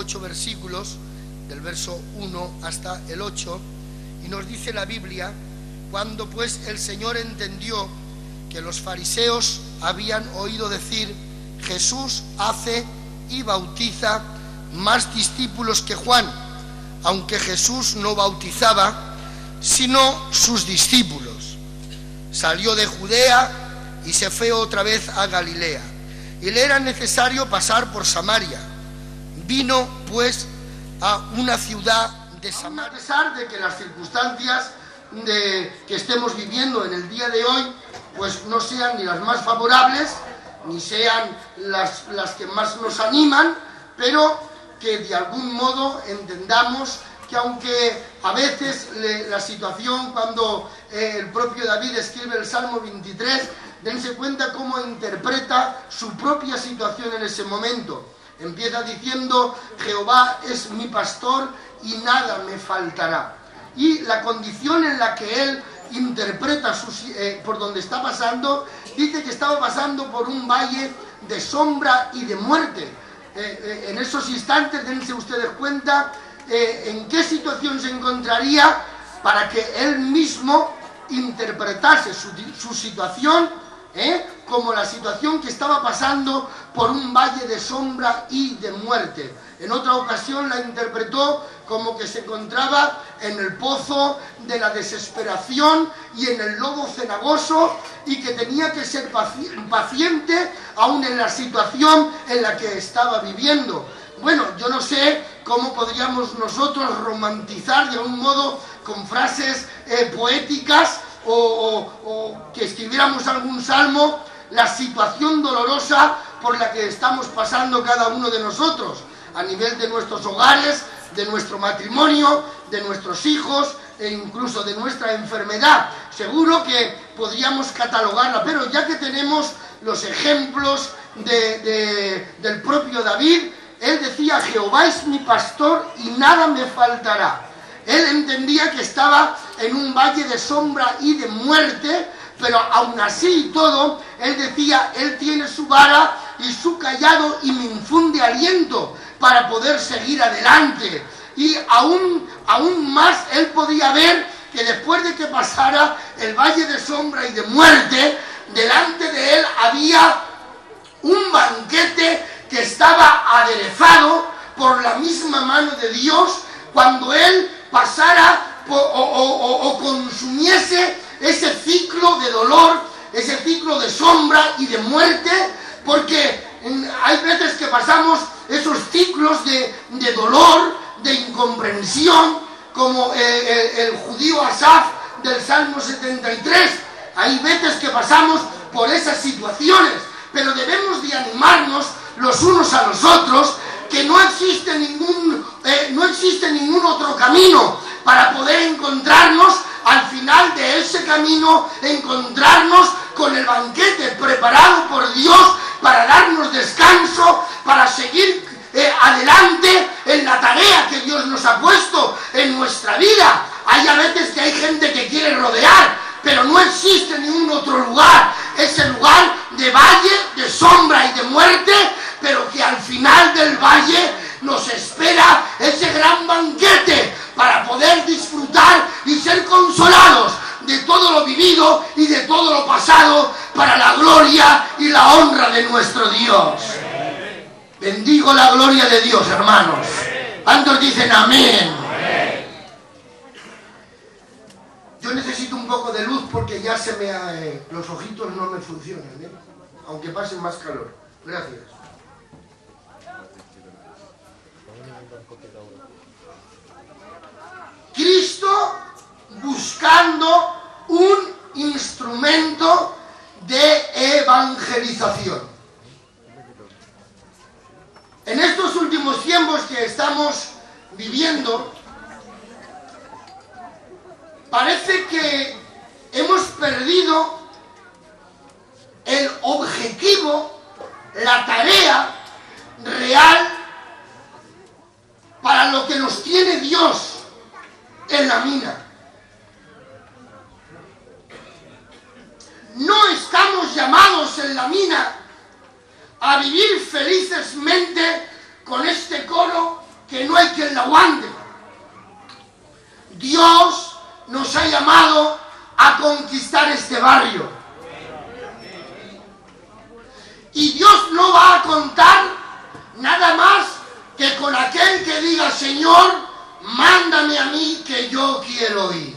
8 versículos, del verso 1 hasta el 8, y nos dice la Biblia: cuando pues el Señor entendió que los fariseos habían oído decir: Jesús hace y bautiza más discípulos que Juan, aunque Jesús no bautizaba, sino sus discípulos, salió de Judea y se fue otra vez a Galilea, y le era necesario pasar por Samaria. Vino pues a una ciudad de Samaria. A pesar de que las circunstancias que estemos viviendo en el día de hoy pues no sean ni las más favorables, ni sean las que más nos animan, pero que de algún modo entendamos que aunque a veces la situación, cuando el propio David escribe el Salmo 23, dense cuenta cómo interpreta su propia situación en ese momento. Empieza diciendo: Jehová es mi pastor y nada me faltará. Y la condición en la que él interpreta por donde está pasando, dice que estaba pasando por un valle de sombra y de muerte. En esos instantes, dense ustedes cuenta en qué situación se encontraría para que él mismo interpretase su situación como la situación que estaba pasando por un valle de sombra y de muerte. En otra ocasión la interpretó como que se encontraba en el pozo de la desesperación y en el lodo cenagoso, y que tenía que ser paciente aún en la situación en la que estaba viviendo. Bueno, yo no sé cómo podríamos nosotros romantizar de algún modo con frases poéticas o que escribiéramos algún salmo la situación dolorosa por la que estamos pasando cada uno de nosotros, a nivel de nuestros hogares, de nuestro matrimonio, de nuestros hijos e incluso de nuestra enfermedad. Seguro que podríamos catalogarla, pero ya que tenemos los ejemplos del propio David, él decía: Jehová es mi pastor y nada me faltará. Él entendía que estaba en un valle de sombra y de muerte, pero aún así y todo, él decía: él tiene su vara y su cayado y me infunde aliento para poder seguir adelante. Y aún más él podía ver que después de que pasara el valle de sombra y de muerte, delante de él había un banquete que estaba aderezado por la misma mano de Dios cuando él pasara o consumiese ese ciclo de dolor, ese ciclo de sombra y de muerte, porque hay veces que pasamos esos ciclos de dolor, de incomprensión, como el judío Asaf del Salmo 73. Hay veces que pasamos por esas situaciones, pero debemos de animarnos los unos a los otros, que no existe ningún otro camino para poder encontrarnos al final de ese camino, encontrarnos con el banquete preparado por Dios para darnos descanso, para seguir adelante en la tarea que Dios nos ha puesto en nuestra vida. Hay a veces que hay gente que quiere rodear, pero no existe ningún otro lugar, ese lugar de valle, de sombra y de muerte, pero que al final del valle nos espera ese gran banquete para poder disfrutar y ser consolados de todo lo vivido y de todo lo pasado, para la gloria y la honra de nuestro Dios. Bendigo la gloria de Dios, hermanos. ¿Cuántos dicen amén? Yo necesito un poco de luz porque ya los ojitos no me funcionan, aunque pasen más calor. Gracias. Cristo buscando un instrumento de evangelización. En estos últimos tiempos que estamos viviendo, parece que hemos perdido el objetivo, la tarea real para lo que nos tiene Dios en la mina. No estamos llamados en la mina a vivir felicesmente con este coro que no hay quien la aguante. Dios nos ha llamado a conquistar este barrio. Y Dios no va a contar nada más que con aquel que diga: Señor, mándame a mí, que yo quiero ir.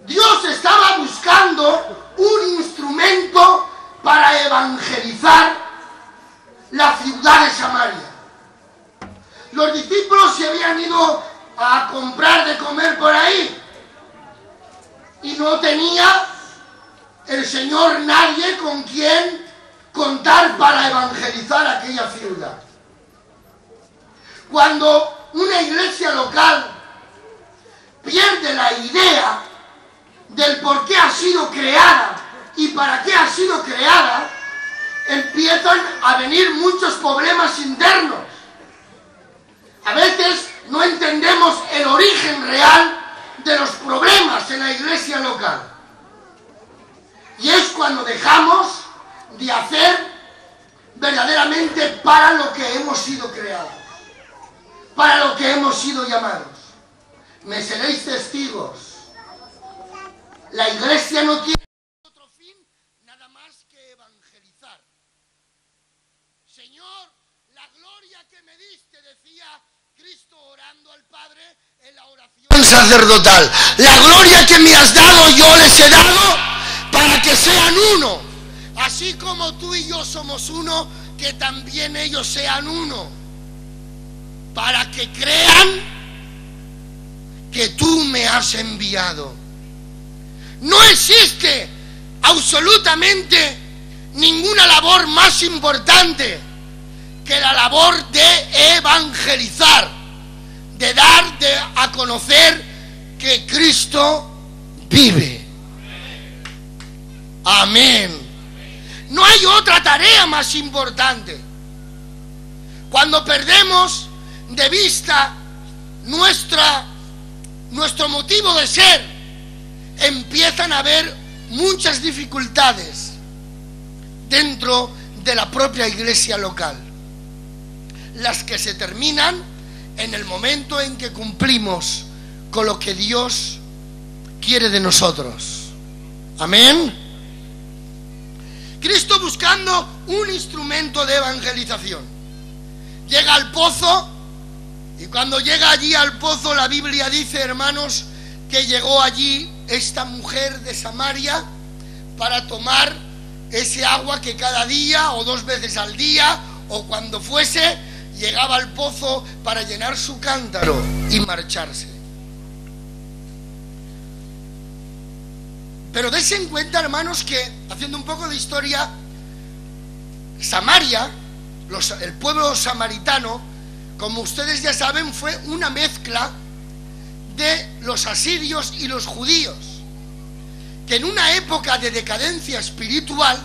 Dios estaba buscando un instrumento para evangelizar la ciudad de Samaria. Los discípulos se habían ido a comprar de comer por ahí y no tenía el Señor nadie con quien contar para evangelizar aquella ciudad. Cuando una iglesia local pierde la idea del por qué ha sido creada y para qué ha sido creada, empiezan a venir muchos problemas internos. A veces no entendemos el origen real de los problemas en la iglesia local. Y es cuando dejamos de hacer verdaderamente para lo que hemos sido creados, para lo que hemos sido llamados. Me seréis testigos. La iglesia no tiene otro fin nada más que evangelizar. Señor, la gloria que me diste, decía Cristo orando al Padre en la oración sacerdotal. La gloria que me has dado, yo les he dado para que sean uno. Así como tú y yo somos uno, que también ellos sean uno. Para que crean que tú me has enviado. No existe absolutamente ninguna labor más importante que la labor de evangelizar, de dar a conocer que Cristo vive. Amén. No hay otra tarea más importante. Cuando perdemos de vista nuestro motivo de ser, empiezan a haber muchas dificultades dentro de la propia iglesia local, las que se terminan en el momento en que cumplimos con lo que Dios quiere de nosotros. Amén. Cristo, buscando un instrumento de evangelización, llega al pozo, y cuando llega allí al pozo, la Biblia dice, hermanos, que llegó allí esta mujer de Samaria para tomar ese agua que cada día o 2 veces al día o cuando fuese llegaba al pozo para llenar su cántaro y marcharse. Pero dense en cuenta, hermanos, que haciendo un poco de historia, Samaria, el pueblo samaritano, como ustedes ya saben, fue una mezcla de los asirios y los judíos, que en una época de decadencia espiritual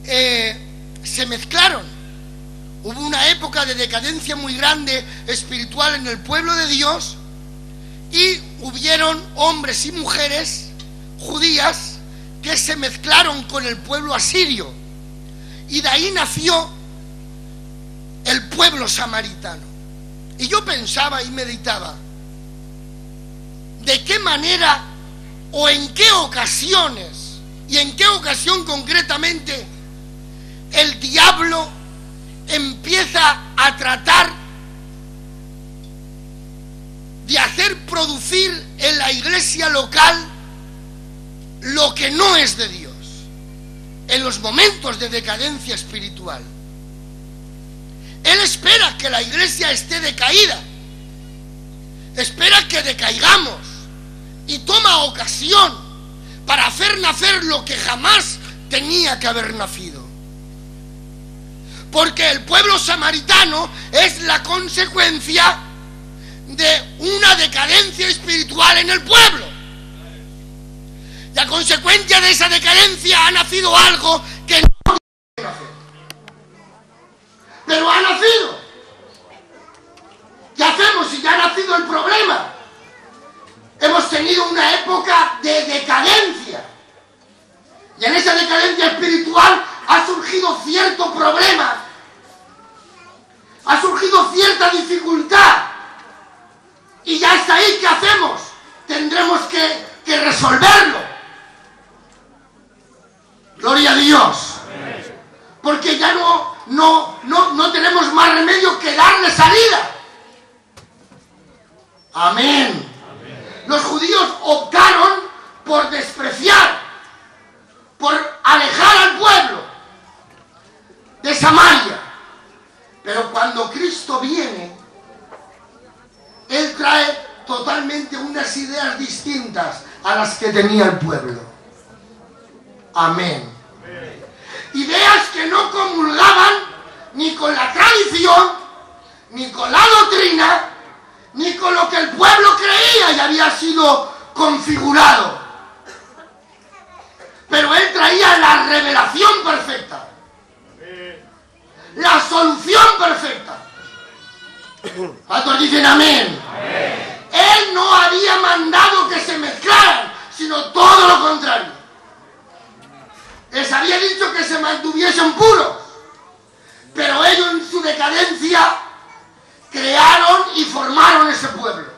se mezclaron. Hubo una época de decadencia muy grande espiritual en el pueblo de Dios, y hubieron hombres y mujeres judías que se mezclaron con el pueblo asirio, y de ahí nació el pueblo samaritano. Y yo pensaba y meditaba, ¿de qué manera o en qué ocasiones, y en qué ocasión concretamente, el diablo empieza a tratar de hacer producir en la iglesia local lo que no es de Dios, en los momentos de decadencia espiritual? Él espera que la iglesia esté decaída, espera que decaigamos, y toma ocasión para hacer nacer lo que jamás tenía que haber nacido. Porque el pueblo samaritano es la consecuencia de una decadencia espiritual en el pueblo. Y a consecuencia de esa decadencia ha nacido algo que no tiene que nacer. Pero ha nacido. ¿Qué hacemos si ya ha nacido el problema? Hemos tenido una época de decadencia. Y en esa decadencia espiritual ha surgido cierto problema Ha surgido cierta dificultad. Y ya está ahí, ¿qué hacemos? Tendremos que resolverlo. Gloria a Dios. Porque ya no tenemos más remedio que darle salida. Amén. Los judíos optaron por despreciar, por alejar al pueblo de Samaria. Pero cuando Cristo viene, Él trae totalmente unas ideas distintas a las que tenía el pueblo. Amén. Ideas que no comulgaban ni con la tradición, ni con la doctrina, ni con lo que el pueblo creía y había sido configurado. Pero Él traía la revelación perfecta, la solución perfecta. ¿Cuántos dicen amén? Él no había mandado que se mezclaran, sino todo lo contrario. Les había dicho que se mantuviesen puros, pero ellos en su decadencia crearon y formaron ese pueblo.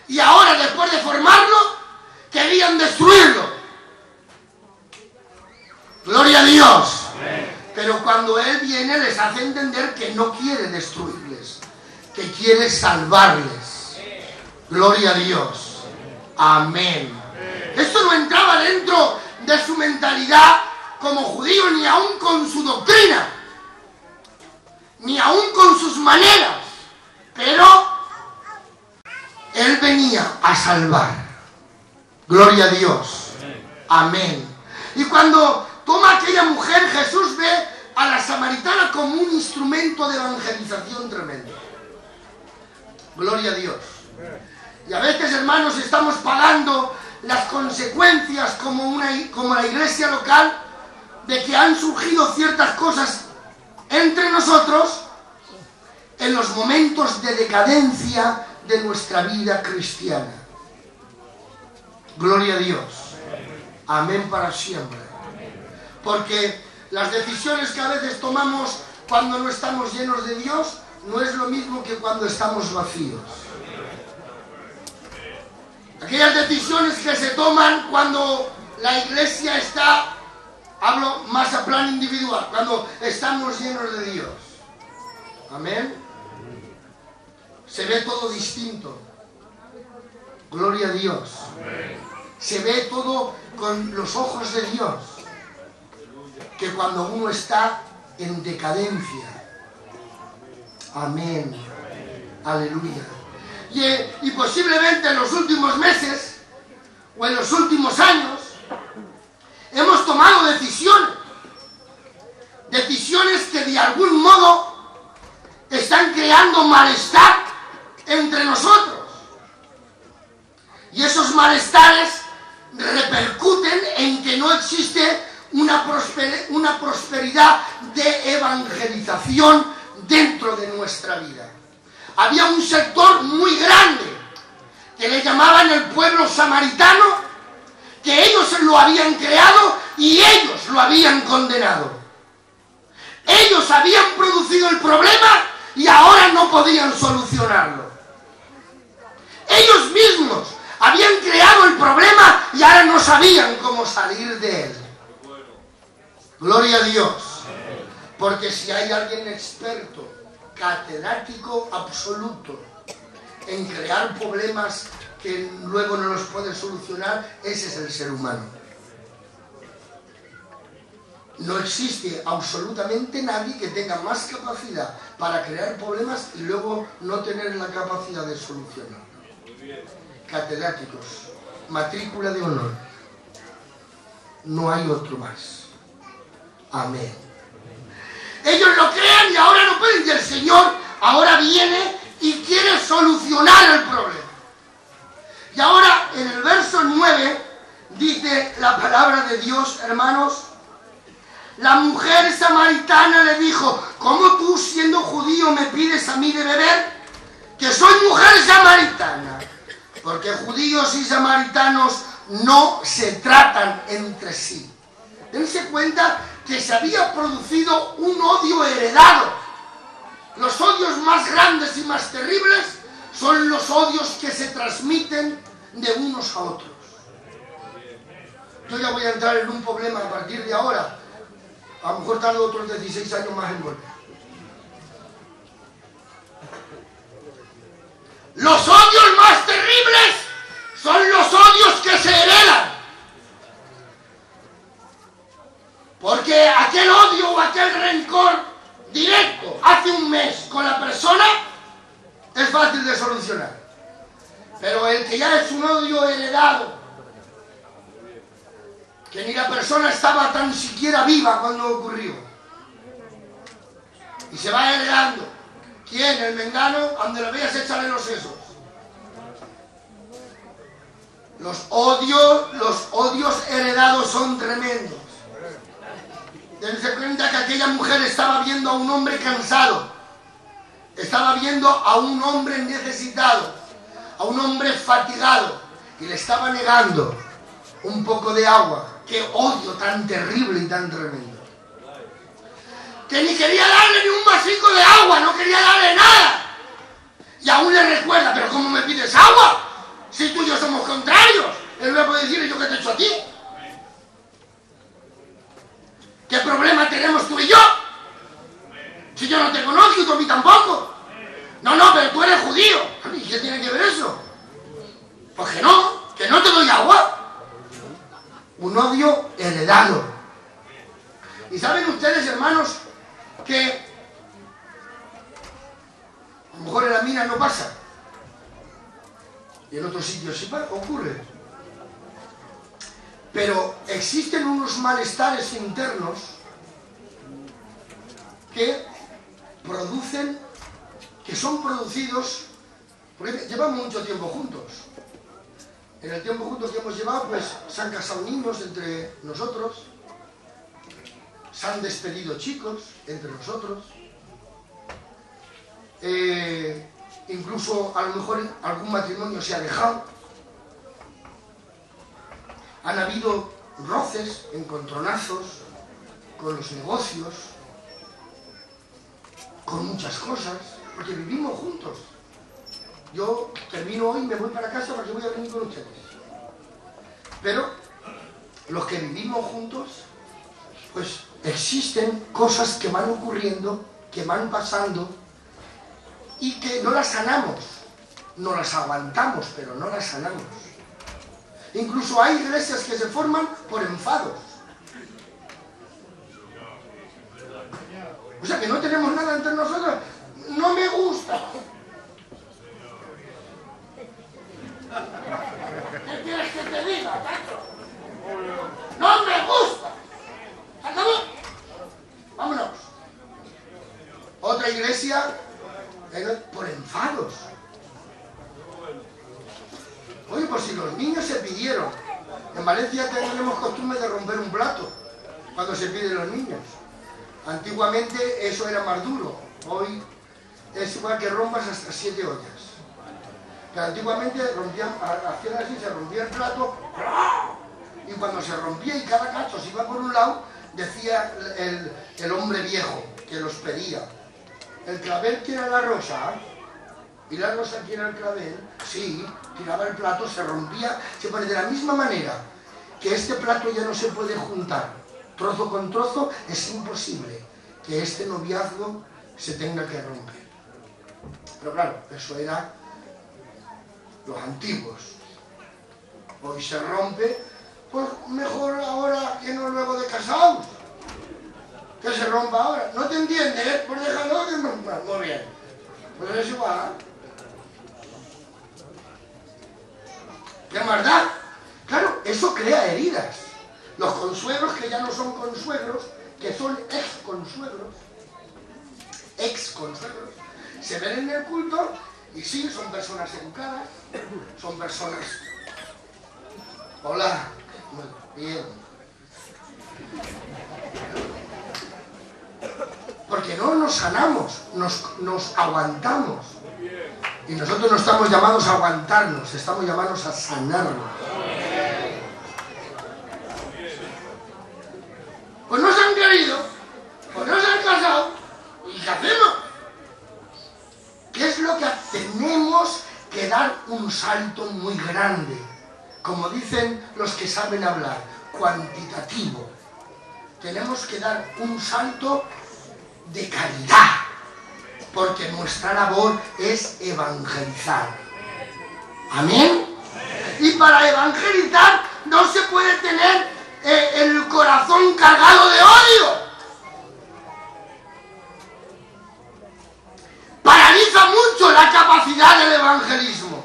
Y ahora, después de formarlo, querían destruirlo. Gloria a Dios. Pero cuando Él viene, les hace entender que no quiere destruirles, que quiere salvarles. Gloria a Dios. Amén. Esto no entraba dentro de su mentalidad como judío, ni aún con su doctrina, ni aún con sus maneras. Pero Él venía a salvar. Gloria a Dios. Amén. Y cuando toma aquella mujer, Jesús ve a la samaritana como un instrumento de evangelización tremendo. Gloria a Dios. Y a veces, hermanos, estamos pagando las consecuencias como la iglesia local de que han surgido ciertas cosas entre nosotros en los momentos de decadencia de nuestra vida cristiana. Gloria a Dios. Amén para siempre. Porque las decisiones que a veces tomamos cuando no estamos llenos de Dios no es lo mismo que cuando estamos vacíos. Aquellas decisiones que se toman cuando la iglesia está, hablo más a plan individual, cuando estamos llenos de Dios. Amén. Se ve todo distinto. Gloria a Dios. Se ve todo con los ojos de Dios. Que cuando uno está en decadencia. Amén. Aleluya. Y posiblemente en los últimos meses o en los últimos años hemos tomado decisiones que de algún modo están creando malestar entre nosotros, y esos malestares repercuten en que no existe una prosperidad de evangelización dentro de nuestra vida. Había un sector muy grande que le llamaban el pueblo samaritano, que ellos lo habían creado y ellos lo habían condenado. Ellos habían producido el problema y ahora no podían solucionarlo. Ellos mismos habían creado el problema y ahora no sabían cómo salir de él. Gloria a Dios. Porque si hay alguien experto, catedrático absoluto en crear problemas que luego no los puede solucionar, ese es el ser humano. No existe absolutamente nadie que tenga más capacidad para crear problemas y luego no tener la capacidad de solucionarlo. Catedráticos, matrícula de honor. No hay otro más. Amén. Ellos lo crean y ahora no pueden. Y el Señor ahora viene y quiere solucionar el problema. Y ahora en el verso 9 dice la palabra de Dios, hermanos: la mujer samaritana le dijo: ¿cómo tú, siendo judío, me pides a mí de beber? Que soy mujer samaritana. Porque judíos y samaritanos no se tratan entre sí. Dense cuenta que se había producido un odio heredado Los odios más grandes y más terribles son los odios que se transmiten de unos a otros. Yo ya voy a entrar en un problema a partir de ahora. A lo mejor tardo otros 16 años más en volver. Los odios más terribles son los odios que se heredan. Porque aquel odio o aquel rencor directo hace un mes con la persona es fácil de solucionar. Pero el que ya es un odio heredado, que ni la persona estaba tan siquiera viva cuando ocurrió, y se va heredando. ¿Quién? El mengano, donde lo veas échale los sesos. Los odios heredados son tremendos. Dense cuenta que aquella mujer estaba viendo a un hombre cansado, estaba viendo a un hombre necesitado, a un hombre fatigado, y le estaba negando un poco de agua. ¡Qué odio tan terrible y tan tremendo! Que ni quería darle ni un vasico de agua, no quería darle nada. Y aún le recuerda, pero ¿cómo me pides agua? Si tú y yo somos contrarios. Él me puede decir, ¿y yo qué te he hecho a ti? ¿Qué problema tenemos tú y yo? Si yo no te conozco y tú a mí tampoco. No, pero tú eres judío. ¿Y qué tiene que ver eso? Pues que no te doy agua. Un odio heredado. Y saben ustedes, hermanos, que a lo mejor en la mina no pasa. Y en otros sitios sí ocurre. Pero existen unos malestares internos que son producidos, porque llevamos mucho tiempo juntos. En el tiempo juntos que hemos llevado, pues se han casado niños entre nosotros, se han despedido chicos entre nosotros, incluso a lo mejor algún matrimonio se ha dejado. Han habido roces, encontronazos con los negocios, con muchas cosas, porque vivimos juntos. Yo termino hoy y me voy para casa porque voy a venir con ustedes. Pero los que vivimos juntos, pues existen cosas que van ocurriendo, que van pasando y que no las sanamos, no las aguantamos, pero no las sanamos. Incluso hay iglesias que se forman por enfados. O sea que no tenemos nada entre nosotros. No me gusta. ¿Qué quieres que te diga, tacho? ¡No me gusta! ¿Se acabó? Vámonos. Otra iglesia por enfados. Oye, pues si los niños se pidieron. En Valencia tenemos costumbre de romper un plato cuando se piden los niños. Antiguamente eso era más duro. Hoy es igual que rompas hasta 7 ollas. Que antiguamente hacían así, se rompía el plato, y cuando se rompía y cada cacho se iba por un lado, decía el hombre viejo que los pedía: el clavel quiere la rosa, y la rosa quiere el clavel. Sí, tiraba el plato, se rompía, se pone de la misma manera que este plato ya no se puede juntar, trozo con trozo, es imposible que este noviazgo se tenga que romper. Pero claro, eso era los antiguos. Hoy se rompe, pues mejor ahora que no luego de casados. Que se rompa ahora. ¿No te entiendes? Pues déjalo que no. Muy bien. Pues es igual. ¿Qué más da? Claro, eso crea heridas. Los consuegros que ya no son consuegros, que son ex-consuegros, se ven en el culto y sí, son personas educadas, son personas... Hola, muy bien. Porque no nos sanamos, nos aguantamos. Y nosotros no estamos llamados a aguantarnos, estamos llamados a sanarnos. Pues no se han querido, pues no se han casado, ¿y qué hacemos? Tenemos que dar un salto muy grande, como dicen los que saben hablar, cuantitativo. Tenemos que dar un salto de calidad, porque nuestra labor es evangelizar. ¿Amén? Y para evangelizar no se puede tener el corazón cargado de odio. Paraliza mucho la capacidad del evangelismo,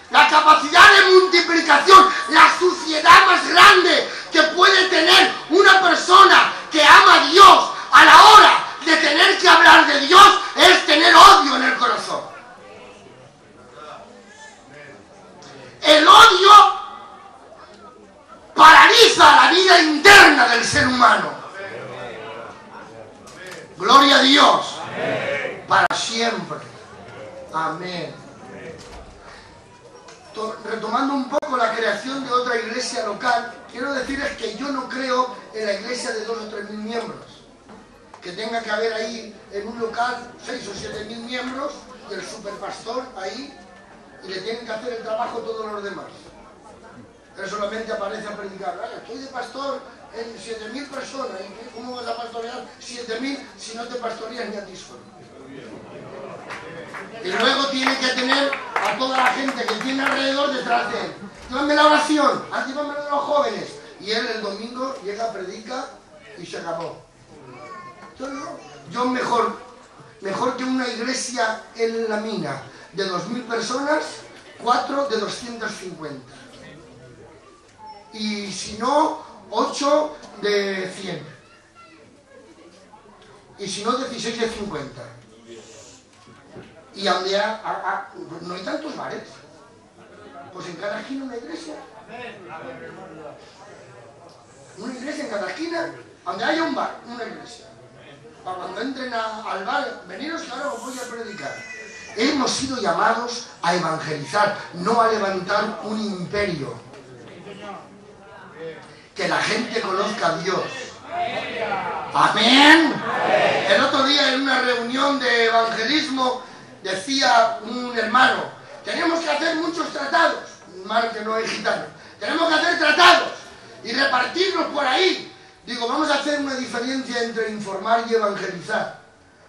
la capacidad de multiplicación, la suciedad más grande que puede tener una persona que ama a Dios a la hora de tener que hablar de Dios es tener odio en el corazón. El odio paraliza la vida interna del ser humano. Gloria a Dios. Para siempre. Amén. Retomando un poco la creación de otra iglesia local, quiero decirles que yo no creo en la iglesia de 2 o 3 mil miembros. Que tenga que haber ahí en un local 6 o 7 mil miembros y el superpastor ahí y le tienen que hacer el trabajo todos los demás. Él solamente aparece a predicar. Estoy de pastor en 7.000 personas. ¿Y cómo vas a pastorear 7.000 si no te pastoreas ni a ti solo? Y luego tiene que tener a toda la gente que tiene alrededor detrás de él. Llévame la oración, actívame de los jóvenes. Y él el domingo llega, predica y se acabó. Yo mejor que una iglesia en la mina de 2.000 personas, 4 de 250. Y si no, 8 de 100. Y si no, 16 de 50. Y donde no hay tantos bares. Pues en cada esquina una iglesia. Una iglesia en cada esquina, donde haya un bar, una iglesia. Para cuando entren al bar, veniros que ahora os voy a predicar. Hemos sido llamados a evangelizar, no a levantar un imperio. Que la gente conozca a Dios. Amén. El otro día en una reunión de evangelismo decía un hermano, tenemos que hacer muchos tratados, un hermano que no es gitano, tenemos que hacer tratados y repartirlos por ahí. Digo, vamos a hacer una diferencia entre informar y evangelizar,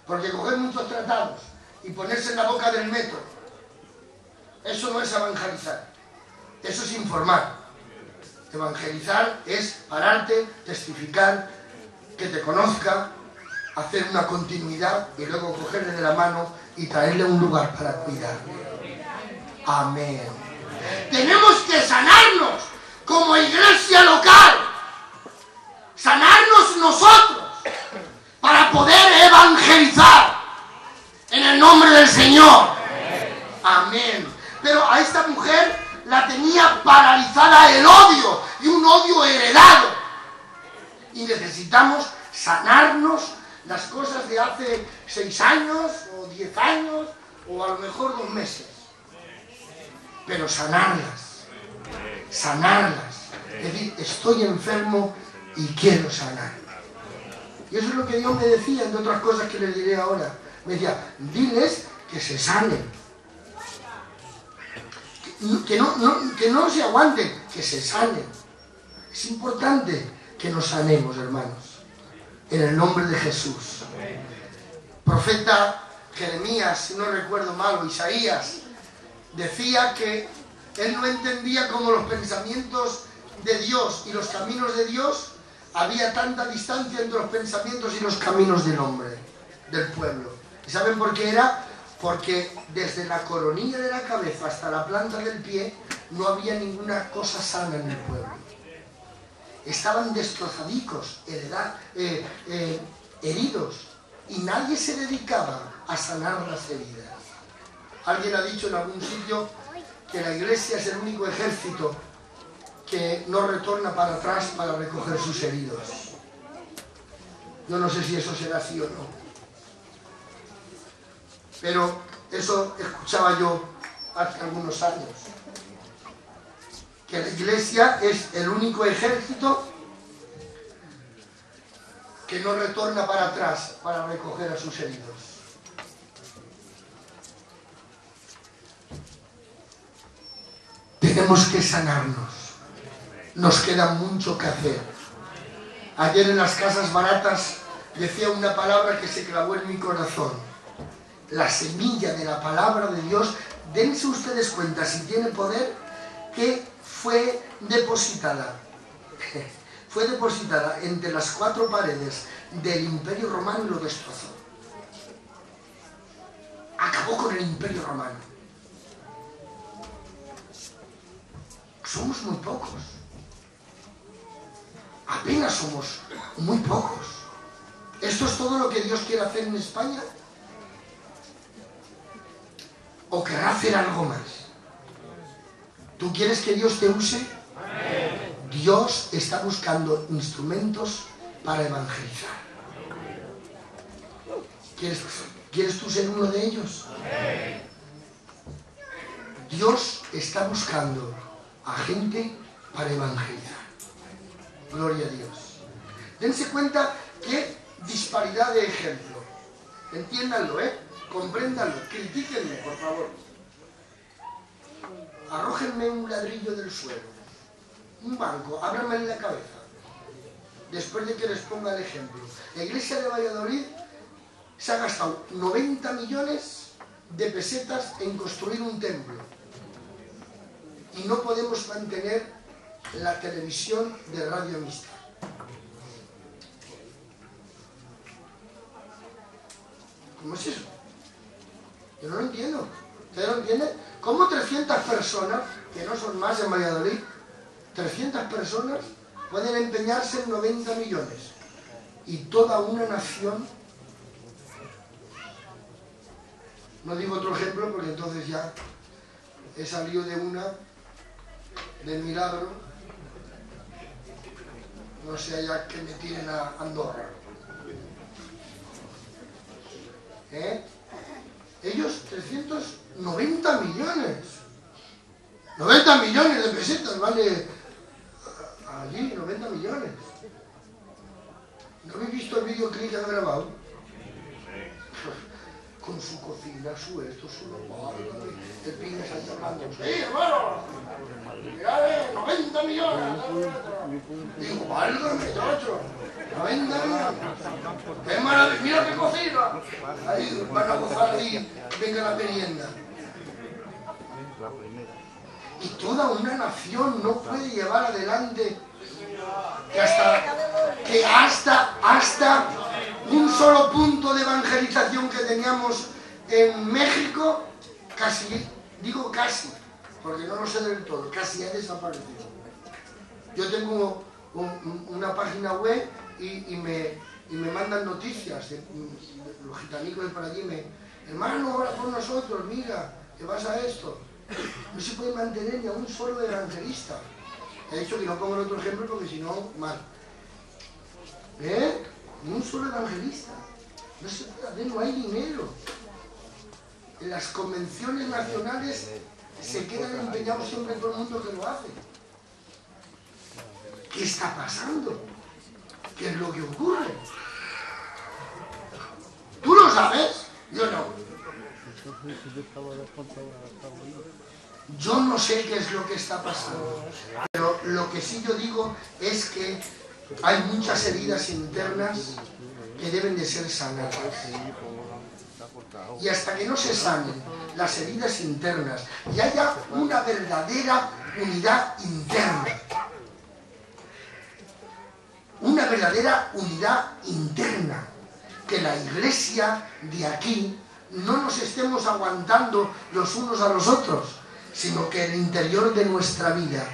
porque coger muchos tratados y ponerse en la boca del metro, eso no es evangelizar, eso es informar. Evangelizar es pararte, testificar, que te conozca, hacer una continuidad y luego cogerle de la mano y traerle a un lugar para cuidarle. Amén. Tenemos que sanarnos como iglesia local, sanarnos nosotros para poder evangelizar en el nombre del Señor. Amén. Pero a esta mujer la tenía paralizada el odio, y un odio heredado. Y necesitamos sanarnos las cosas de hace 6 años, o 10 años, o a lo mejor 2 meses. Pero sanarlas. Es decir, estoy enfermo y quiero sanar. Y eso es lo que Dios me decía, entre otras cosas que les diré ahora. Me decía, diles que se sanen. Que no se aguanten, que se sanen. Es importante que nos sanemos, hermanos, en el nombre de Jesús. Profeta Jeremías, si no recuerdo mal, o Isaías, decía que él no entendía cómo los pensamientos de Dios y los caminos de Dios, había tanta distancia entre los pensamientos y los caminos del hombre, del pueblo. ¿Y saben por qué era? Porque desde la coronilla de la cabeza hasta la planta del pie no había ninguna cosa sana en el pueblo. Estaban destrozadicos, heridos, y nadie se dedicaba a sanar las heridas. Alguien ha dicho en algún sitio que la iglesia es el único ejército que no retorna para atrás para recoger sus heridos. Yo no sé si eso será así o no. Pero eso escuchaba yo hace algunos años. Que la iglesia es el único ejército que no retorna para atrás para recoger a sus heridos. tenemos que sanarnos. Nos queda mucho que hacer. Ayer en las casas baratas decía una palabra que se clavó en mi corazón. La semilla de la palabra de Dios, dense ustedes cuenta, si tiene poder, que fue depositada entre las 4 paredes del Imperio Romano y lo destrozó. Acabó con el Imperio Romano. Somos muy pocos. Apenas somos muy pocos. ¿Esto es todo lo que Dios quiere hacer en España? ¿O querrá hacer algo más? ¿Tú quieres que Dios te use? Dios está buscando instrumentos para evangelizar. ¿Quieres tú ser uno de ellos? Dios está buscando a gente para evangelizar. Gloria a Dios. Dense cuenta qué disparidad de ejemplo. Entiéndanlo, compréndanlo, critíquenme, por favor. Arrójenme un ladrillo del suelo, un banco, ábranme en la cabeza, después de que les ponga el ejemplo. La iglesia de Valladolid se ha gastado 90 millones de pesetas en construir un templo y no podemos mantener la televisión de radio mixta. ¿Cómo es eso? Yo no lo entiendo. ¿Ustedes lo entienden? ¿Cómo 300 personas, que no son más en Valladolid, 300 personas pueden empeñarse en 90 millones? Y toda una nación... No digo otro ejemplo porque entonces ya he salido de una del milagro. No sea ya que me tiren a Andorra. Ellos 390 millones. 90 millones de pesetas vale allí, 90 millones. ¿No habéis visto el videoclip que han grabado? Con su cocina, su esto, su local, el pibe está hablando. ¡Sí, hermano! ¡Mirad, 90 millones! Digo, válgame, chocho. 90 millones. ¡Qué maravilla! ¡Mira qué cocina! Ahí van a gozar ahí, venga la merienda. Y toda una nación no puede llevar adelante que hasta un solo punto de evangelización que teníamos en México, casi, digo casi, porque no lo sé del todo, casi ha desaparecido. Yo tengo una página web y me mandan noticias de los gitanicos de por allí, hermano, ora por nosotros, mira, que pasa esto. No se puede mantener ni a un solo evangelista. He dicho que no pongo el otro ejemplo porque si no, mal. Ni un solo evangelista. No se puede hacer, no hay dinero. En las convenciones nacionales se quedan empeñados siempre todo el mundo que lo hace. ¿Qué está pasando? ¿Qué es lo que ocurre? ¿Tú lo sabes? Yo no. Yo no sé qué es lo que está pasando, pero lo que sí yo digo es que hay muchas heridas internas que deben de ser sanadas. Y hasta que no se sanen las heridas internas y haya una verdadera unidad interna, que la iglesia de aquí no nos estemos aguantando los unos a los otros, sino que en el interior de nuestra vida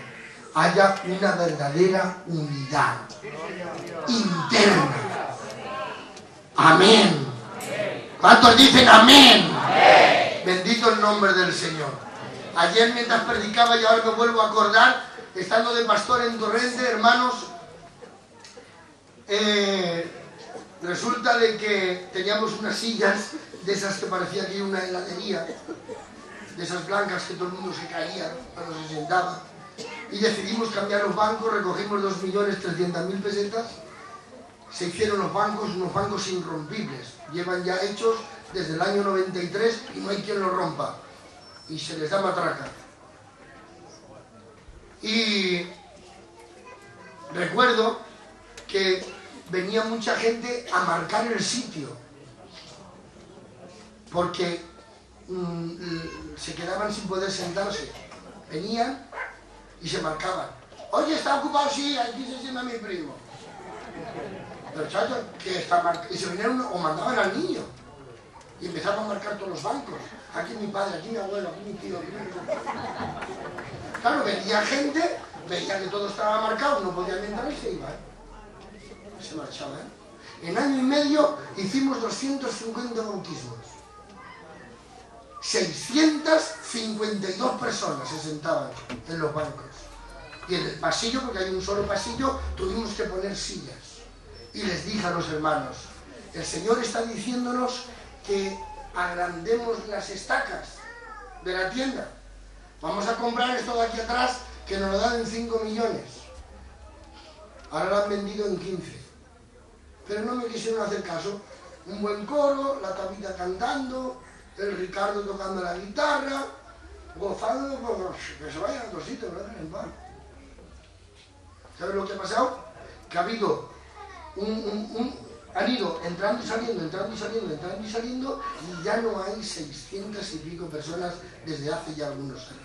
haya una verdadera unidad interna. Amén. ¿Cuántos dicen amén? Bendito el nombre del Señor. Ayer mientras predicaba, y ahora me vuelvo a acordar, estando de pastor en Torrente, hermanos, resulta de que teníamos unas sillas de esas que parecía que era una heladería, de esas blancas que todo el mundo se caía cuando se sentaba, y decidimos cambiar los bancos, recogimos 2.300.000 pesetas, se hicieron los bancos, unos bancos irrompibles, llevan ya hechos desde el año 93 y no hay quien los rompa, y se les da matraca. Y recuerdo que venía mucha gente a marcar el sitio, porque se quedaban sin poder sentarse. Venían y se marcaban. Oye, ¿está ocupado? Sí, aquí se sienta mi primo. Pero chacho, que está marcado. Y se venían o mandaban al niño. Y empezaban a marcar todos los bancos. Aquí mi padre, aquí mi abuelo, aquí mi tío, aquí mi tío. Claro, venía gente, veía que todo estaba marcado, no podían entrar y se iban. Se marchaban. En año y medio hicimos 250 bautismos. 652 personas se sentaban en los bancos. Y en el pasillo, porque hay un solo pasillo, tuvimos que poner sillas. Y les dije a los hermanos, el Señor está diciéndonos que agrandemos las estacas de la tienda. Vamos a comprar esto de aquí atrás, que nos lo dan en 5 millones. Ahora lo han vendido en 15. Pero no me quisieron hacer caso. Un buen coro, la Tabita cantando, el Ricardo tocando la guitarra, gozando, que se vayan a otro sitio, no dejen en paz. ¿Sabes lo que ha pasado? Que ha habido han ido entrando y saliendo, entrando y saliendo, entrando y saliendo, y ya no hay 600 y pico personas desde hace ya algunos años.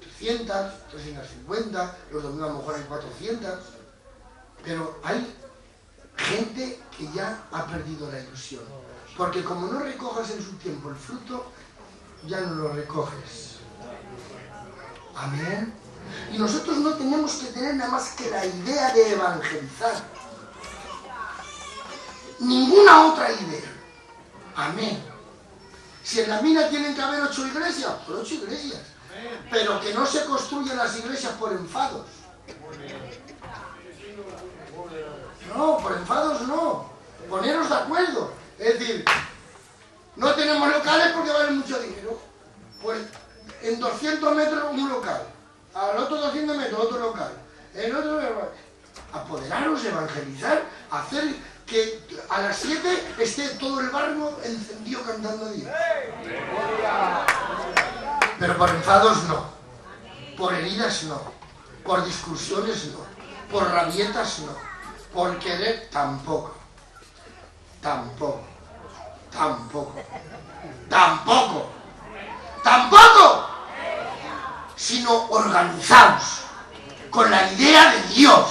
300, 350, los domingos a lo mejor hay 400, pero hay gente que ya ha perdido la ilusión, porque como no recojas en su tiempo el fruto, ya no lo recoges. Amén. Y nosotros no tenemos que tener nada más que la idea de evangelizar. Ninguna otra idea. Amén. Si en la mina tienen que haber 8 iglesias, pues 8 iglesias. Pero que no se construyan las iglesias por enfados. No, por enfados no. Poneros de acuerdo. Es decir, no tenemos locales porque valen mucho dinero. Pues en 200 metros un local. Al otro 200 metros otro local. El otro... Apoderaros, evangelizar, hacer que a las 7 esté todo el barrio encendido cantando Dios. Pero por enfados no. Por heridas no. Por discusiones no. Por rabietas no. Por querer tampoco. Tampoco. Tampoco. Tampoco. Tampoco. Sino organizados con la idea de Dios,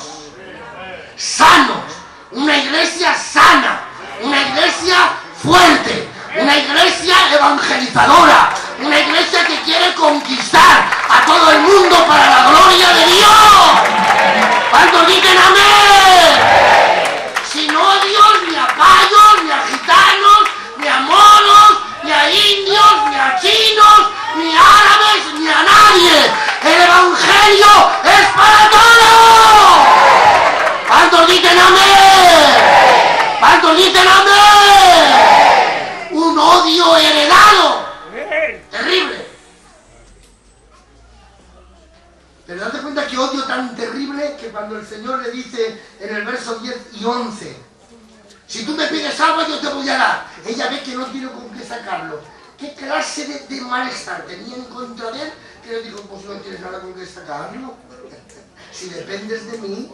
sanos, una iglesia sana, una iglesia fuerte, una iglesia evangelizadora, una iglesia que quiere conquistar a todo el mundo para la gloria de Dios. ¿Cuántos dicen amén? Si no a Dios, ni a payos, ni a gitanos, ni a moros, ni a indios, ni a chinos, ni a árabes, ni a nadie. El evangelio es para todos. ¿Cuántos dicen amén? ¿Cuántos dicen amén? Un odio heredado. Terrible. Pero date cuenta que odio tan terrible que cuando el Señor le dice en el verso 10 y 11, si tú me pides algo yo te voy a dar. Ella ve que no tiene con qué sacarlo. ¿Qué clase de malestar tenía en contra de él? Que le dijo, pues no tienes nada con qué sacarlo. Si dependes de mí,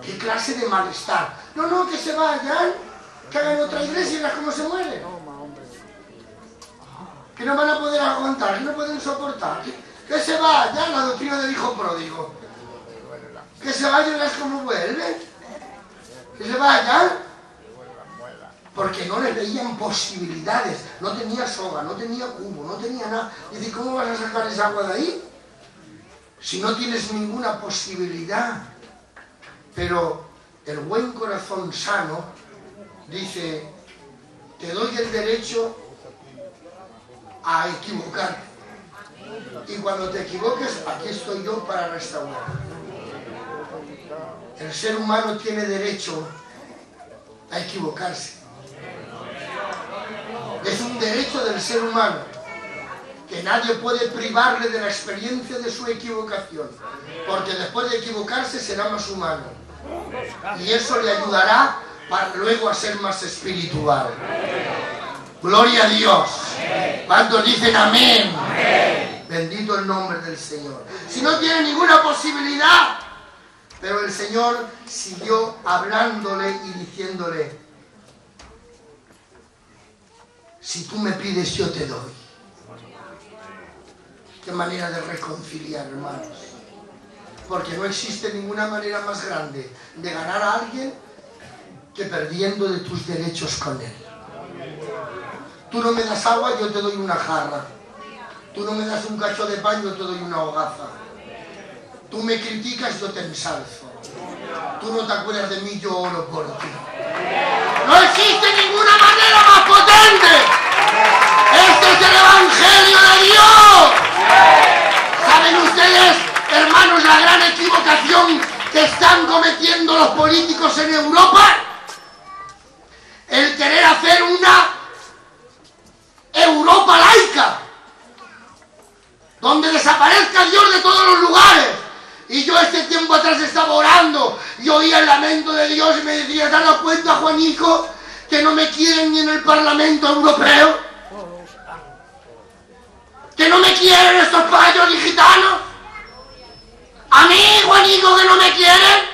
¿qué clase de malestar? No, que se vayan, que hagan otra iglesia y verás cómo se mueren. Que no van a poder aguantar, que no pueden soportar. Que se vayan, la doctrina del hijo pródigo. Que se vayan y verás cómo vuelven. Que se vayan. Porque no le veían posibilidades, no tenía soga, no tenía cubo, no tenía nada. Dice, ¿cómo vas a sacar esa agua de ahí? Si no tienes ninguna posibilidad. Pero el buen corazón sano dice, te doy el derecho a equivocarte. Y cuando te equivoques, aquí estoy yo para restaurar. El ser humano tiene derecho a equivocarse. Es un derecho del ser humano, que nadie puede privarle de la experiencia de su equivocación, porque después de equivocarse será más humano, y eso le ayudará para luego a ser más espiritual. Gloria a Dios. ¿Cuántos dicen amén? Bendito el nombre del Señor. Si no tiene ninguna posibilidad, pero el Señor siguió hablándole y diciéndole: si tú me pides, yo te doy. Qué manera de reconciliar, hermanos. Porque no existe ninguna manera más grande de ganar a alguien que perdiendo de tus derechos con él. Tú no me das agua, yo te doy una jarra. Tú no me das un cacho de pan, yo te doy una hogaza. Tú me criticas, yo te ensalzo. Tú no te acuerdas de mí, yo oro por ti. No existe ninguna manera más potente. Este es el Evangelio de Dios. ¿Saben ustedes, hermanos, la gran equivocación que están cometiendo los políticos en Europa? El querer hacer una Europa laica, donde desaparezca Dios de todos los lugares. Y yo este tiempo atrás estaba orando y oía el lamento de Dios y me decía: ¿te has dado cuenta, Juanico, que no me quieren ni en el Parlamento Europeo? ¿Que no me quieren estos payos gitanos? ¿A mí, Juanico, que no me quieren?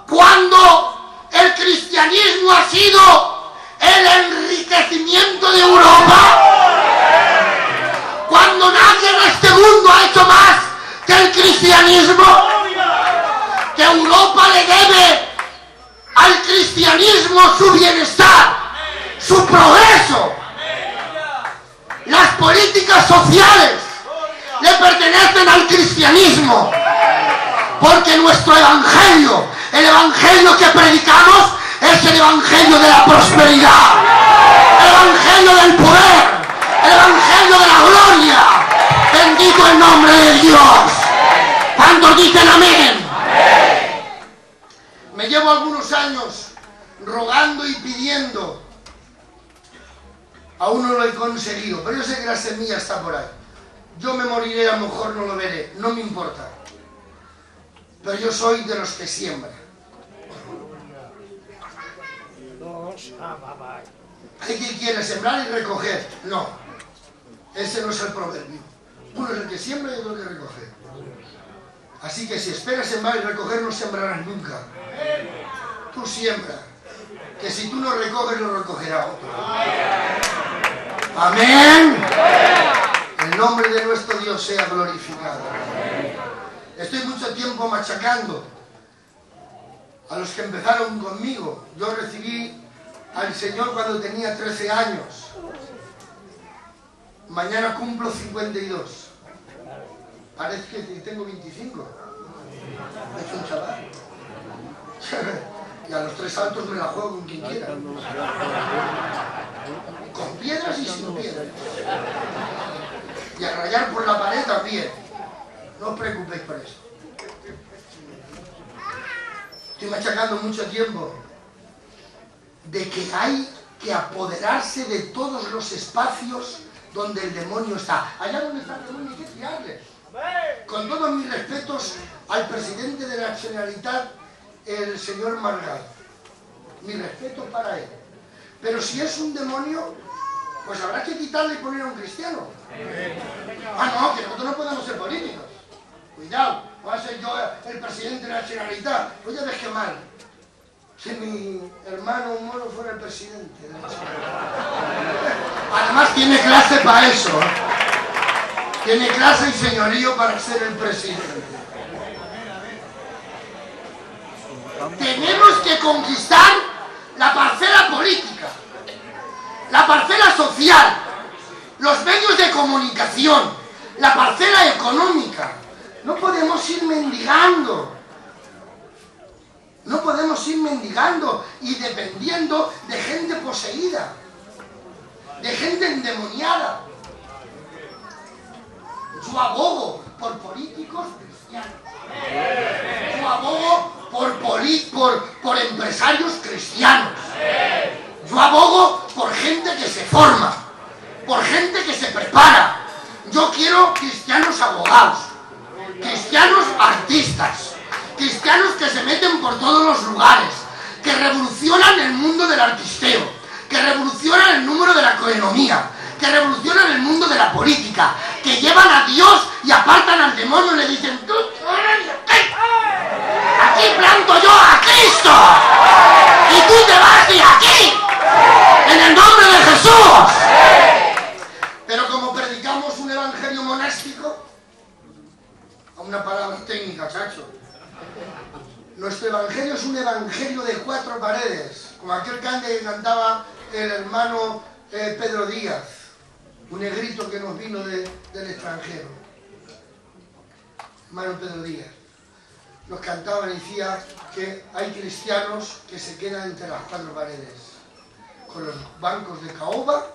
Cuando el cristianismo ha sido el enriquecimiento de Europa, cuando nadie en este mundo ha hecho más que el cristianismo, que Europa le debe al cristianismo su bienestar, su progreso. Las políticas sociales le pertenecen al cristianismo, porque nuestro evangelio, el evangelio que predicamos, es el evangelio de la prosperidad, el evangelio del poder, el evangelio de la gloria. Bendito el nombre de Dios. ¿Cuántos dicen amén? Me llevo algunos años rogando y pidiendo. Aún no lo he conseguido, pero yo sé que la semilla está por ahí. Yo me moriré, a lo mejor no lo veré, no me importa. Pero yo soy de los que siembran. Hay quien quiere sembrar y recoger. No, ese no es el proverbio. Uno es el que siembra y otro el que recoge. Así que si esperas sembrar y recoger, no sembrarás nunca. Tú siembra, que si tú no recoges, lo recogerá otro. Amén. El nombre de nuestro Dios sea glorificado. Estoy mucho tiempo machacando a los que empezaron conmigo. Yo recibí al Señor cuando tenía 13 años. Mañana cumplo 52. Parece que tengo 25. Es un chaval. Y a los 3 saltos me la juego con quien quiera. Con piedras y sin piedras. Y a rayar por la pared también. No os preocupéis por eso. Estoy machacando mucho tiempo de que hay que apoderarse de todos los espacios donde el demonio está. Allá donde está el demonio hay que tirarle. Con todos mis respetos al presidente de la Generalitat, el señor Margal. Mi respeto para él. Pero si es un demonio, pues habrá que quitarle y poner a un cristiano. Ah, no, que nosotros no podemos ser políticos. Cuidado, voy a ser yo el presidente de la Generalitat. Pues ya ves qué mal. Si mi hermano Moro fuera el presidente de la Generalitat. Además tiene clase para eso. Tiene clase y señorío para ser el presidente. Tenemos que conquistar la parcela política, la parcela social, los medios de comunicación, la parcela económica. No podemos ir mendigando. No podemos ir mendigando y dependiendo de gente poseída, de gente endemoniada. Yo abogo por políticos cristianos. Yo abogo por empresarios cristianos. Yo abogo por gente que se forma, por gente que se prepara. Yo quiero cristianos abogados, cristianos artistas, cristianos que se meten por todos los lugares, que revolucionan el mundo del artisteo, que revolucionan el número de la economía, que revolucionan el mundo de la política, que llevan a Dios y apartan al demonio y le dicen, tú eres aquí. Aquí planto yo a Cristo y tú te vas de aquí en el nombre de Jesús. Pero como predicamos un evangelio monástico, a una palabra técnica, chacho, nuestro evangelio es un evangelio de 4 paredes, como aquel que cantaba el hermano Pedro Díaz, un negrito que nos vino del extranjero. Hermano Pedro Díaz nos cantaba y decía que hay cristianos que se quedan entre las 4 paredes, con los bancos de caoba,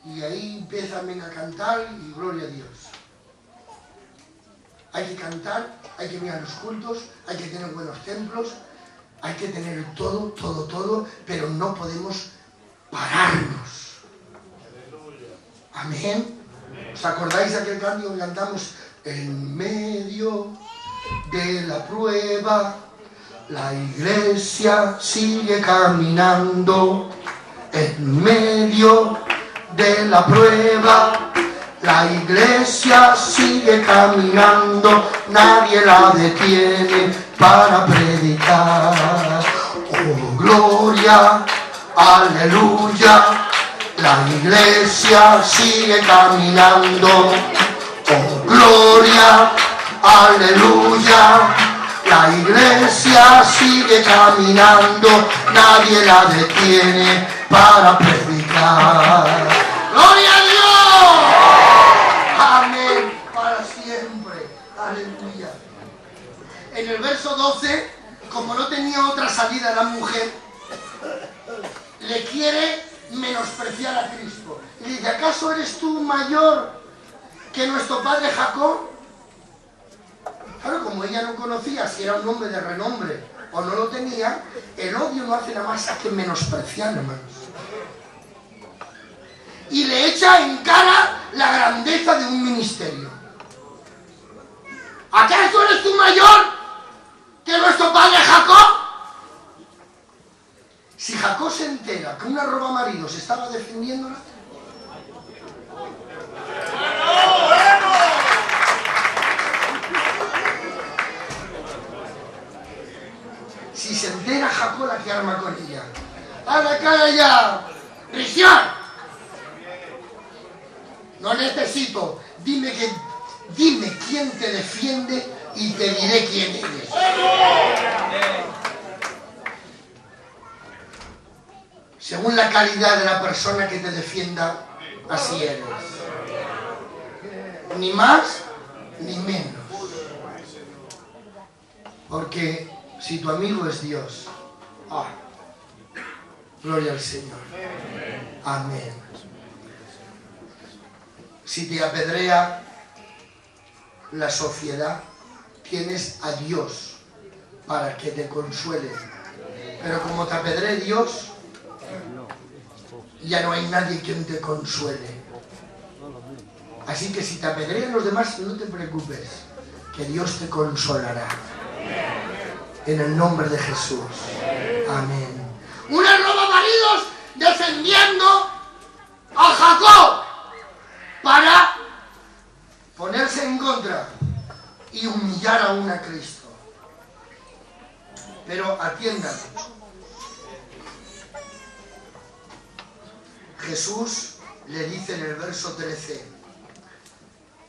y ahí empiezan a cantar y gloria a Dios. Hay que cantar, hay que mirar los cultos, hay que tener buenos templos, hay que tener todo, pero no podemos pararnos. Amén. ¿Os acordáis de aquel canto que cantamos? En medio de la prueba, la iglesia sigue caminando. En medio de la prueba, la iglesia sigue caminando, nadie la detiene para predicar. Oh, gloria, aleluya, la iglesia sigue caminando. Oh, gloria, aleluya, la iglesia sigue caminando, nadie la detiene para predicar. ¡Gloria a Dios! Amén, para siempre. Aleluya. En el verso 12, como no tenía otra salida la mujer, le quiere menospreciar a Cristo. Y dice, ¿acaso eres tú mayor que nuestro padre Jacob? Claro, como ella no conocía si era un hombre de renombre o no lo tenía, el odio no hace nada más que menospreciar, hermanos. Y le echa en cara la grandeza de un ministerio. ¿Acaso eres tú mayor que nuestro padre Jacob? Si Jacob se entera que una roba marido se estaba defendiéndola, si se entera Jacob, la que arma con ella. ¡A la cara ya! ¡Prisión! No necesito. Dime quién te defiende y te diré quién eres. Según la calidad de la persona que te defienda, así eres. Ni más ni menos. Porque si tu amigo es Dios, gloria al Señor. Amén. Si te apedrea la sociedad, tienes a Dios para que te consuele. Pero como te apedree Dios, ya no hay nadie quien te consuele. Así que si te apedrean los demás, no te preocupes, que Dios te consolará. En el nombre de Jesús. Amén. Una roba maridos defendiendo a Jacob para ponerse en contra y humillar aún a Cristo. Pero atiendan. Jesús le dice en el verso 13,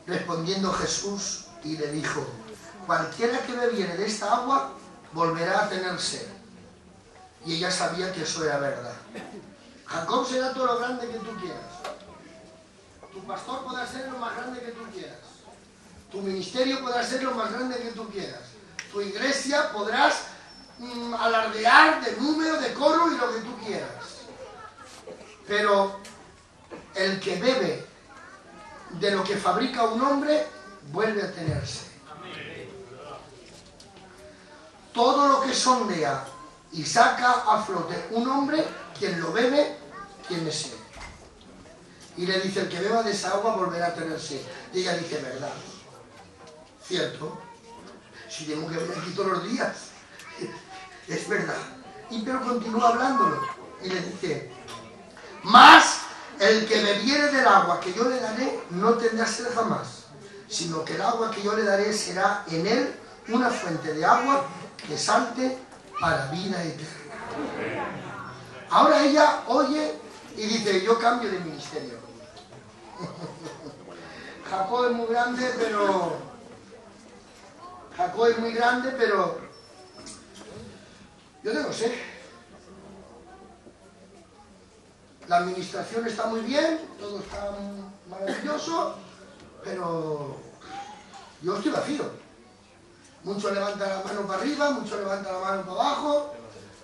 respondiendo Jesús y le dijo, cualquiera que bebiere de esta agua volverá a tener sed. Y ella sabía que eso era verdad. Jacob será todo lo grande que tú quieras. Tu pastor podrá ser lo más grande que tú quieras. Tu ministerio podrá ser lo más grande que tú quieras. Tu iglesia podrás alardear de número, de coro y lo que tú quieras. Pero el que bebe de lo que fabrica un hombre vuelve a tenerse. Todo lo que sondea y saca a flote un hombre, quien lo bebe, tiene sed. Y le dice, el que beba de esa agua volverá a tener sed. Y ella dice, ¿verdad? ¿Cierto? Si tengo que venir aquí todos los días. Es verdad. Y pero continúa hablándolo. Y le dice, más El que bebiere del agua que yo le daré no tendrá sed jamás, sino que el agua que yo le daré será en él una fuente de agua que salte para vida eterna. Ahora ella oye y dice, yo cambio de ministerio. Jacob es muy grande, pero yo no sé. La administración está muy bien, todo está maravilloso, pero yo estoy vacío. Muchos levantan la mano para arriba, muchos levantan la mano para abajo,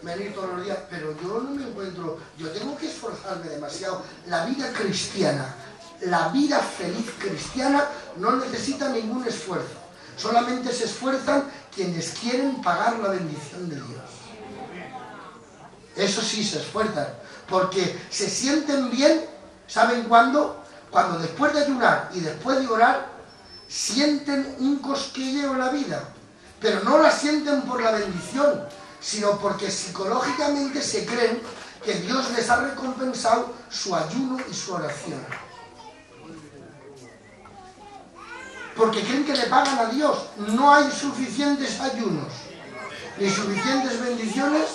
venir todos los días, pero yo no me encuentro, yo tengo que esforzarme demasiado. La vida cristiana, la vida feliz cristiana no necesita ningún esfuerzo, solamente se esfuerzan quienes quieren pagar la bendición de Dios. Eso sí se esfuerzan, porque se sienten bien, ¿saben cuándo? Cuando después de ayunar y después de orar, sienten un cosquilleo en la vida, pero no la sienten por la bendición, sino porque psicológicamente se creen que Dios les ha recompensado su ayuno y su oración. Porque creen que le pagan a Dios. No hay suficientes ayunos, ni suficientes bendiciones,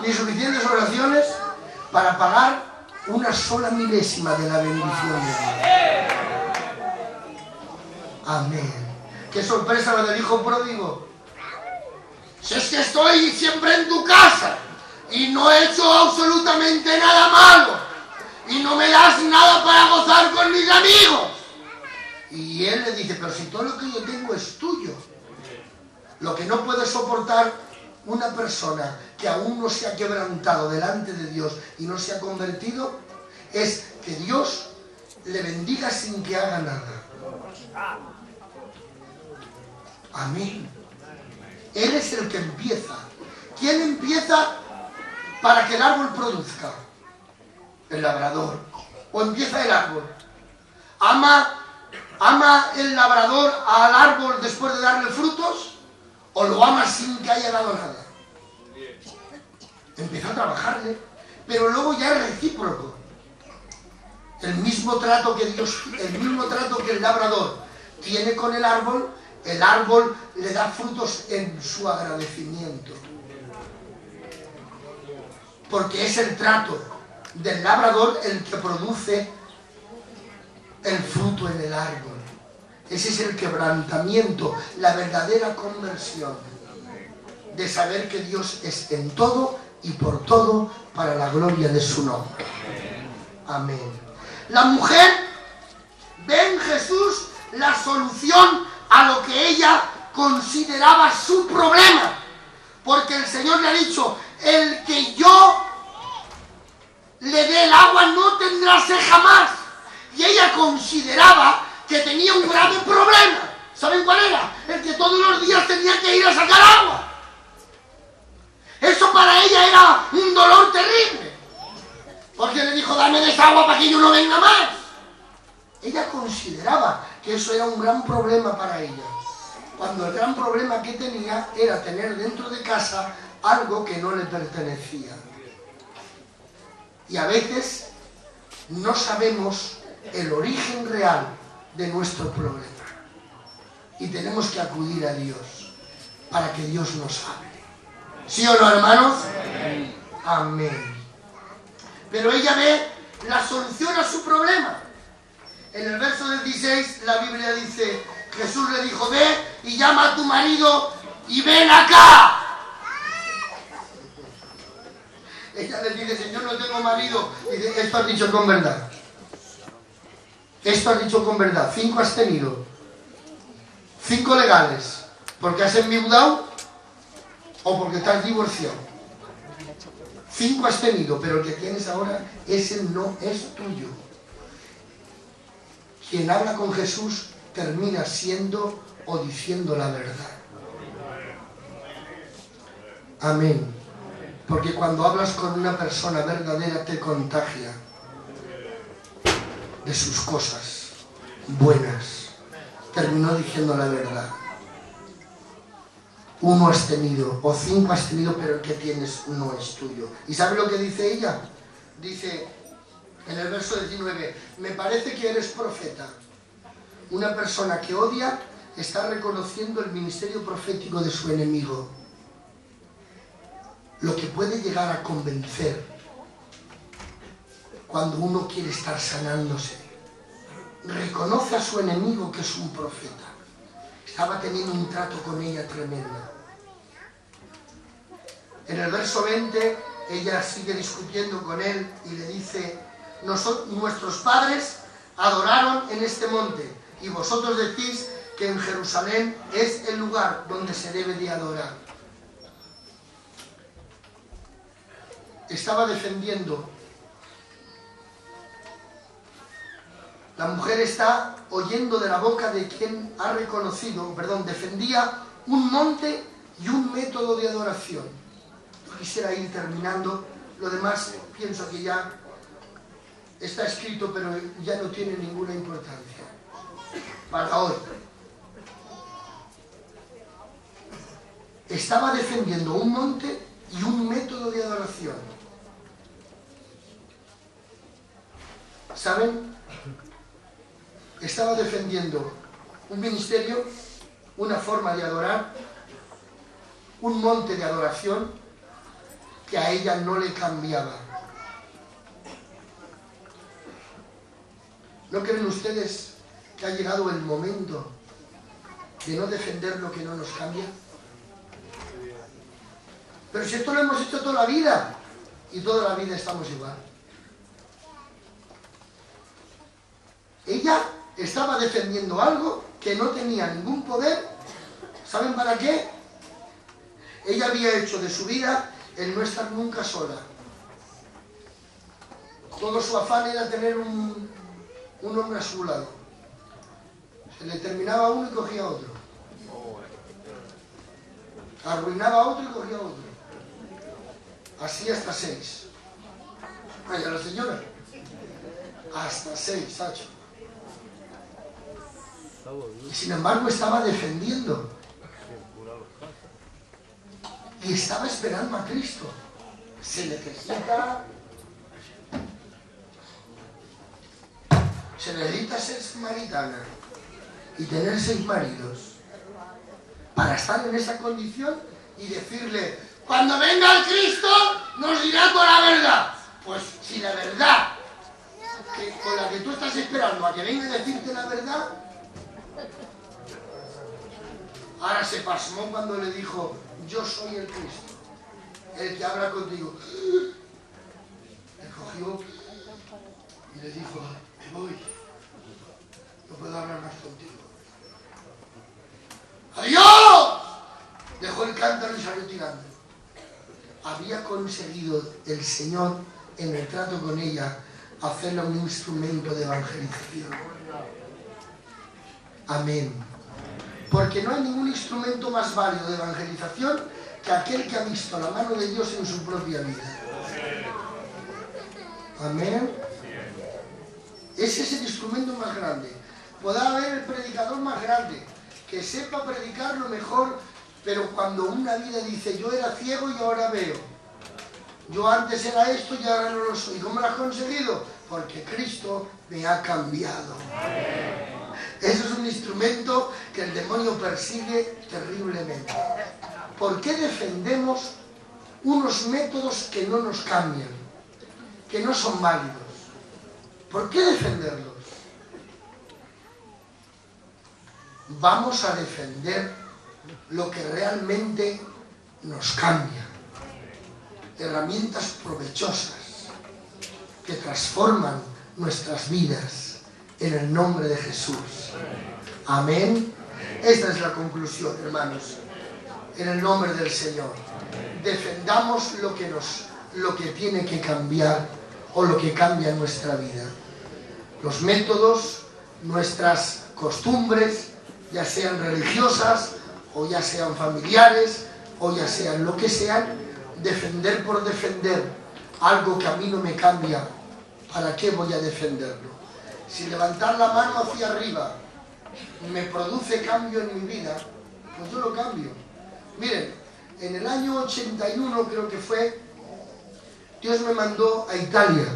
ni suficientes oraciones para pagar una sola milésima de la bendición de Dios. Amén. Qué sorpresa la del hijo pródigo. Si es que estoy siempre en tu casa y no he hecho absolutamente nada malo y no me das nada para gozar con mis amigos. Y él le dice, pero si todo lo que yo tengo es tuyo. Lo que no puede soportar una persona que aún no se ha quebrantado delante de Dios y no se ha convertido es que Dios le bendiga sin que haga nada. Amén. Él es el que empieza. ¿Quién empieza para que el árbol produzca? El labrador. ¿O empieza el árbol? ¿Ama el labrador al árbol después de darle frutos? ¿O lo ama sin que haya dado nada? Empezó a trabajarle, pero luego ya es recíproco. El mismo trato que el labrador tiene con el árbol le da frutos en su agradecimiento. Porque es el trato del labrador el que produce el fruto en el árbol. Ese es el quebrantamiento, la verdadera conversión. De saber que Dios es en todo y por todo para la gloria de su nombre. Amén. La mujer ve en Jesús la solución a lo que ella consideraba su problema. Porque el Señor le ha dicho, el que yo le dé el agua no tendrá sed jamás. Y ella consideraba que tenía un grave problema. ¿Saben cuál era? El que todos los días tenía que ir a sacar agua. Eso para ella era un dolor terrible. Porque le dijo, dame de esa agua para que yo no venga más. Ella consideraba que eso era un gran problema para ella. Cuando el gran problema que tenía era tener dentro de casa algo que no le pertenecía. Y a veces no sabemos el origen real de nuestro problema. Y tenemos que acudir a Dios para que Dios nos hable. ¿Sí o no, hermanos? Amén. Pero ella ve la solución a su problema. En el verso 16 la Biblia dice, Jesús le dijo, ve y llama a tu marido y ven acá. Ella le dice, Señor, no tengo marido. Y dice, esto has dicho con verdad. Esto has dicho con verdad. 5 has tenido. 5 legales. Porque has enviudado o porque estás divorciado. 5 has tenido, pero el que tienes ahora, ese no es tuyo. Quien habla con Jesús termina siendo o diciendo la verdad. Amén. Porque cuando hablas con una persona verdadera te contagia de sus cosas buenas. Terminó diciendo la verdad. 1 has tenido o 5 has tenido, pero el que tienes no es tuyo. ¿Y sabe lo que dice ella? Dice, En el verso 19, me parece que eres profeta. Una persona que odia está reconociendo el ministerio profético de su enemigo. Lo que puede llegar a convencer cuando uno quiere estar sanándose. Reconoce a su enemigo que es un profeta. Estaba teniendo un trato con ella tremendo. En el verso 20, ella sigue discutiendo con él y le dice: nuestros padres adoraron en este monte y vosotros decís que en Jerusalén es el lugar donde se debe de adorar. Estaba defendiendo. La mujer está oyendo de la boca de quien ha reconocido, defendía un monte y un método de adoración. Yo quisiera ir terminando. Lo demás pienso que ya está escrito, pero ya no tiene ninguna importancia para hoy. Estaba defendiendo un monte y un método de adoración. ¿Saben? Estaba defendiendo un ministerio, una forma de adorar, un monte de adoración que a ella no le cambiaba. ¿No creen ustedes que ha llegado el momento de no defender lo que no nos cambia? Pero si esto lo hemos hecho toda la vida, y toda la vida estamos igual. Ella estaba defendiendo algo que no tenía ningún poder. ¿Saben para qué? Ella había hecho de su vida el no estar nunca sola. Todo su afán era tener un hombre a su lado. Se le terminaba uno y cogía otro. Arruinaba a otro y cogía a otro. Así hasta 6. Vaya la señora. Hasta 6, Sacho. Y sin embargo estaba defendiendo. Y estaba esperando a Cristo. Se necesita ser samaritana y tener 6 maridos para estar en esa condición y decirle: cuando venga el Cristo nos dirá toda la verdad. Pues si la verdad con la que tú estás esperando a que venga a decirte la verdad. Ahora se pasmó cuando le dijo: yo soy el Cristo, el que habla contigo. Le cogió y le dijo: me voy, no puedo hablar más contigo. ¡Adiós! Dejó el cántaro y salió tirando. Había conseguido el Señor, en el trato con ella, hacerla un instrumento de evangelización. Amén. Porque no hay ningún instrumento más válido de evangelización que aquel que ha visto la mano de Dios en su propia vida. Amén. Ese es el instrumento más grande. Podrá haber el predicador más grande, que sepa predicar lo mejor, pero cuando una vida dice: yo era ciego y ahora veo, yo antes era esto y ahora no lo soy. ¿Cómo lo has conseguido? Porque Cristo me ha cambiado. Eso es un instrumento que el demonio persigue terriblemente. ¿Por qué defendemos unos métodos que no nos cambian, que no son válidos? ¿Por qué defenderlos? Vamos a defender lo que realmente nos cambia. Herramientas provechosas que transforman nuestras vidas en el nombre de Jesús. Amén. Esta es la conclusión, hermanos. En el nombre del Señor. Defendamos lo que tiene que cambiar o lo que cambia en nuestra vida. Los métodos, nuestras costumbres, ya sean religiosas o ya sean familiares o ya sean lo que sean, defender por defender algo que a mí no me cambia, ¿para qué voy a defenderlo? Si levantar la mano hacia arriba me produce cambio en mi vida, pues yo lo cambio. Miren, en el año 81 creo que fue, Dios me mandó a Italia.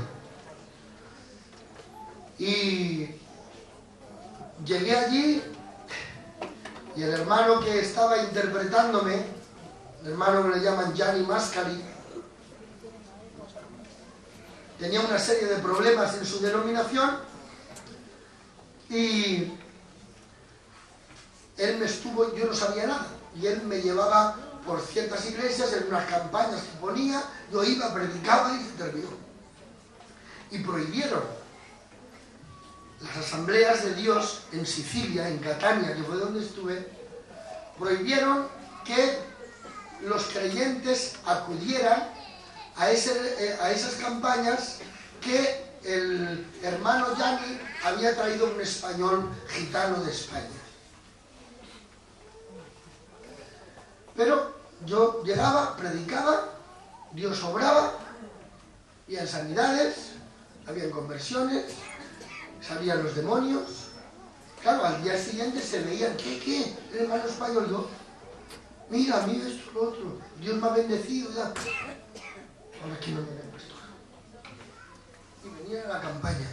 Y llegué allí y el hermano que estaba interpretándome, el hermano que le llaman Gianni Mascari, tenía una serie de problemas en su denominación y él me estuvo, yo no sabía nada, y él me llevaba por ciertas iglesias en unas campañas que ponía, yo iba, predicaba y se terminó. Y prohibieron las asambleas de Dios en Sicilia, en Catania, que fue donde estuve, prohibieron que los creyentes acudieran a esas campañas que el hermano Gianni había traído un español gitano de España. Pero yo llegaba, predicaba, Dios obraba, había sanidades, había conversiones, salían los demonios. Claro, al día siguiente se veían, ¿qué? El hermano español, yo, mira esto, lo otro, Dios me ha bendecido, ya. Ahora aquí no me ven, pastor. Y venía a la campaña.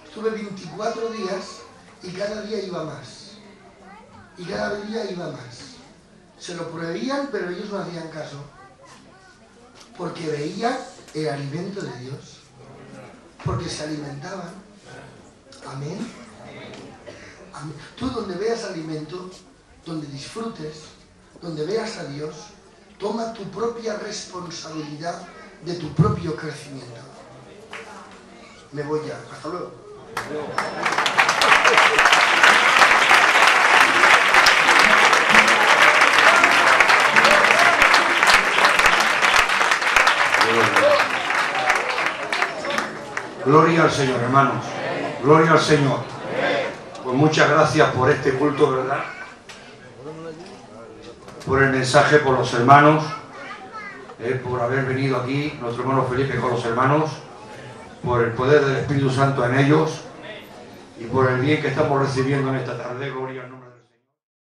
Estuve 24 días y cada día iba más. Y cada día iba más. Se lo prohibían, pero ellos no hacían caso. Porque veían el alimento de Dios. Porque se alimentaban. Amén. Amén. Tú donde veas alimento, donde disfrutes, donde veas a Dios, toma tu propia responsabilidad de tu propio crecimiento. Me voy ya. Hasta luego. Gloria al Señor, hermanos. Gloria al Señor. Pues muchas gracias por este culto, ¿verdad? Por el mensaje, por los hermanos, por haber venido aquí, nuestro hermano Felipe con los hermanos, por el poder del Espíritu Santo en ellos y por el bien que estamos recibiendo en esta tarde. Gloria al nombre de Dios.